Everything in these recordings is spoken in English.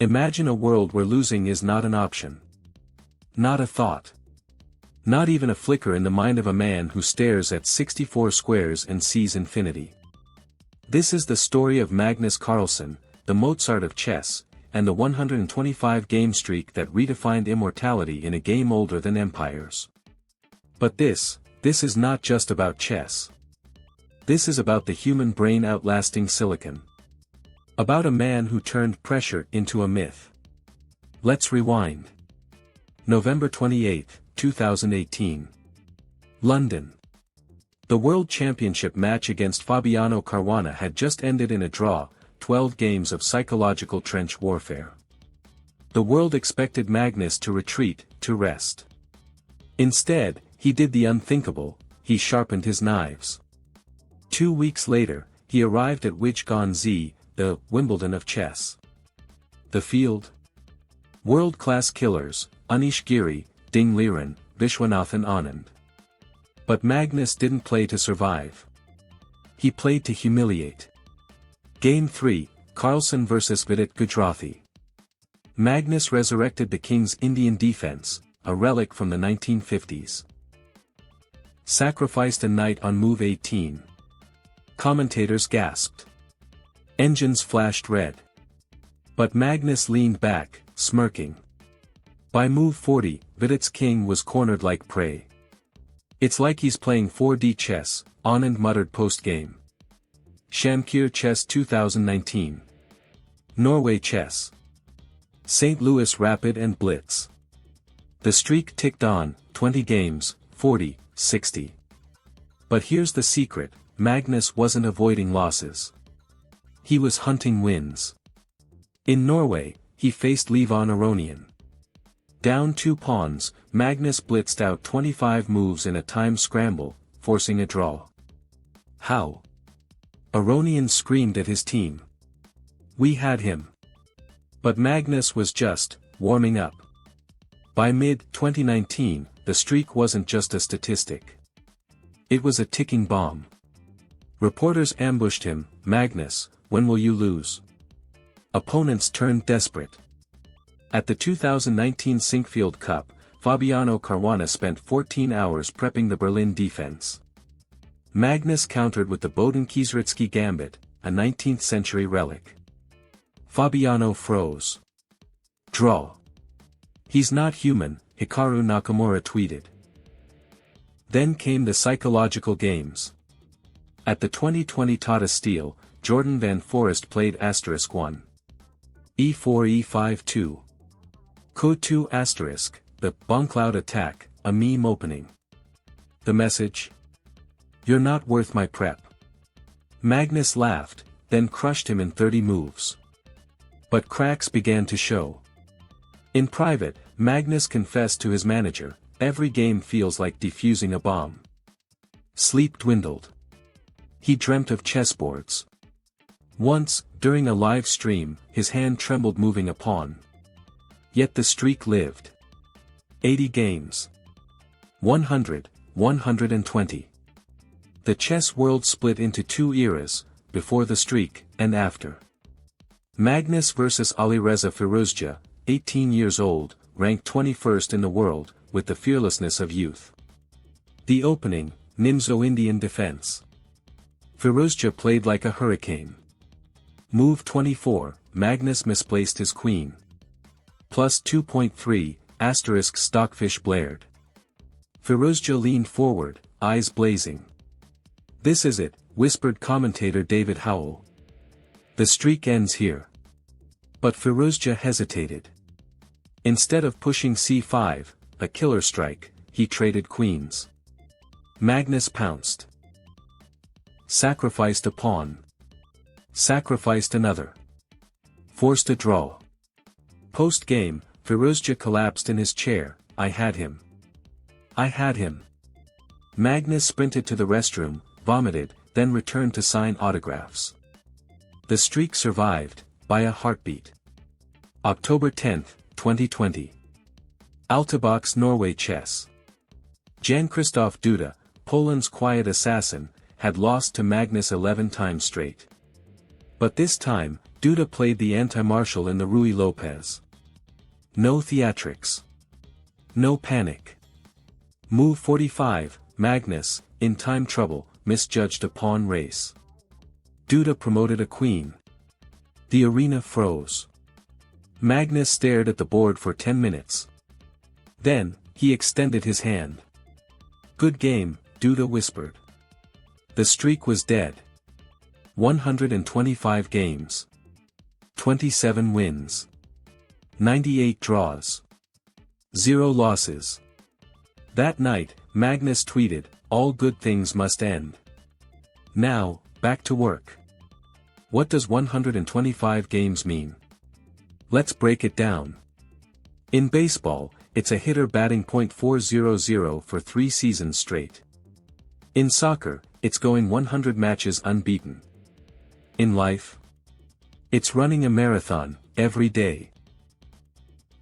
Imagine a world where losing is not an option. Not a thought. Not even a flicker in the mind of a man who stares at 64 squares and sees infinity. This is the story of Magnus Carlsen, the Mozart of chess, and the 125-game streak that redefined immortality in a game older than empires. But this is not just about chess. This is about the human brain outlasting silicon. About a man who turned pressure into a myth. Let's rewind. November 28, 2018. London. The World Championship match against Fabiano Caruana had just ended in a draw, 12 games of psychological trench warfare. The world expected Magnus to retreat, to rest. Instead, he did the unthinkable, he sharpened his knives. 2 weeks later, he arrived at Wijnaldum, the Wimbledon of chess. The field? World-class killers, Anish Giri, Ding Liren, Vishwanathan Anand. But Magnus didn't play to survive. He played to humiliate. Game 3, Carlsen vs Vidit Gujarati. Magnus resurrected the King's Indian defense, a relic from the 1950s. Sacrificed a knight on move 18. Commentators gasped. Engines flashed red. But Magnus leaned back, smirking. By move 40, Vidit's king was cornered like prey. It's like he's playing 4D chess, Anand muttered post-game. Champion Chess 2019. Norway Chess. St. Louis Rapid and Blitz. The streak ticked on, 20 games, 40, 60. But here's the secret, Magnus wasn't avoiding losses. He was hunting wins. In Norway, he faced Levon Aronian. Down 2 pawns, Magnus blitzed out 25 moves in a time scramble, forcing a draw. How? Aronian screamed at his team. We had him. But Magnus was just warming up. By mid-2019, the streak wasn't just a statistic. It was a ticking bomb. Reporters ambushed him, Magnus, when will you lose? Opponents turned desperate. At the 2019 Sinkfield Cup, Fabiano Caruana spent 14 hours prepping the Berlin defense. Magnus countered with the Boden-Kieseritzky gambit, a 19th-century relic. Fabiano froze. Draw. He's not human, Hikaru Nakamura tweeted. Then came the psychological games. At the 2020 Tata Steel, Jordan Van Forest played *1. E4 E5 2. Co2 *, the Boncloud attack, a meme opening. The message? You're not worth my prep. Magnus laughed, then crushed him in 30 moves. But cracks began to show. In private, Magnus confessed to his manager, every game feels like defusing a bomb. Sleep dwindled. He dreamt of chessboards. Once, during a live stream, his hand trembled moving a pawn. Yet the streak lived. 80 games. 100, 120. The chess world split into 2 eras, before the streak, and after. Magnus vs Alireza Firouzja, 18 years old, ranked 21st in the world, with the fearlessness of youth. The opening, Nimzo Indian defense. Firouzja played like a hurricane. Move 24, Magnus misplaced his queen. Plus 2.3, * stockfish blared. Firouzja leaned forward, eyes blazing. This is it, whispered commentator David Howell. The streak ends here. But Firouzja hesitated. Instead of pushing c5, a killer strike, he traded queens. Magnus pounced. Sacrificed a pawn. Sacrificed another. Forced a draw. Post-game, Firouzja collapsed in his chair, I had him. I had him. Magnus sprinted to the restroom, vomited, then returned to sign autographs. The streak survived, by a heartbeat. October 10, 2020. Altibox Norway Chess. Jan-Krzysztof Duda, Poland's quiet assassin, had lost to Magnus 11 times straight. But this time, Duda played the anti-martial in the Rui Lopez. No theatrics. No panic. Move 45, Magnus, in time trouble, misjudged a pawn race. Duda promoted a queen. The arena froze. Magnus stared at the board for 10 minutes. Then, he extended his hand. "Good game," Duda whispered. The streak was dead. 125 games. 27 wins. 98 draws. 0 losses. That night, Magnus tweeted, "All good things must end. Now, back to work." What does 125 games mean? Let's break it down. In baseball, it's a hitter batting .400 for 3 seasons straight. In soccer, it's going 100 matches unbeaten. In life, it's running a marathon, every day.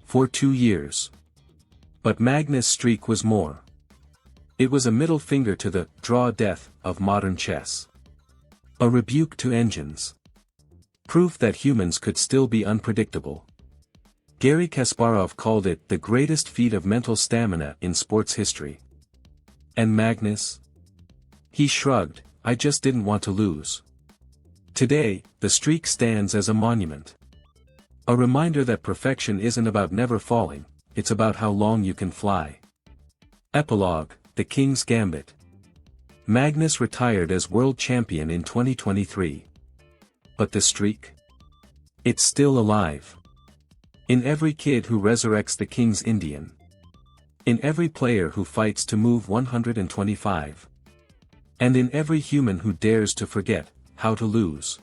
For 2 years. But Magnus' streak was more. It was a middle finger to the draw death of modern chess. A rebuke to engines. Proof that humans could still be unpredictable. Garry Kasparov called it the greatest feat of mental stamina in sports history. And Magnus? He shrugged, "I just didn't want to lose." Today, the streak stands as a monument. A reminder that perfection isn't about never falling, it's about how long you can fly. Epilogue, The King's Gambit. Magnus retired as world champion in 2023. But the streak? It's still alive. In every kid who resurrects the King's Indian. In every player who fights to move 125. And in every human who dares to forget how to lose.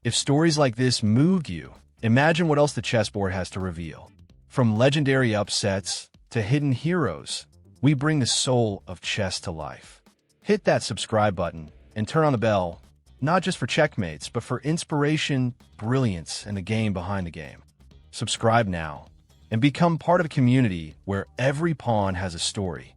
If stories like this moved you, imagine what else the chessboard has to reveal. From legendary upsets to hidden heroes, we bring the soul of chess to life. Hit that subscribe button and turn on the bell, not just for checkmates, but for inspiration, brilliance, and the game behind the game. Subscribe now and become part of a community where every pawn has a story.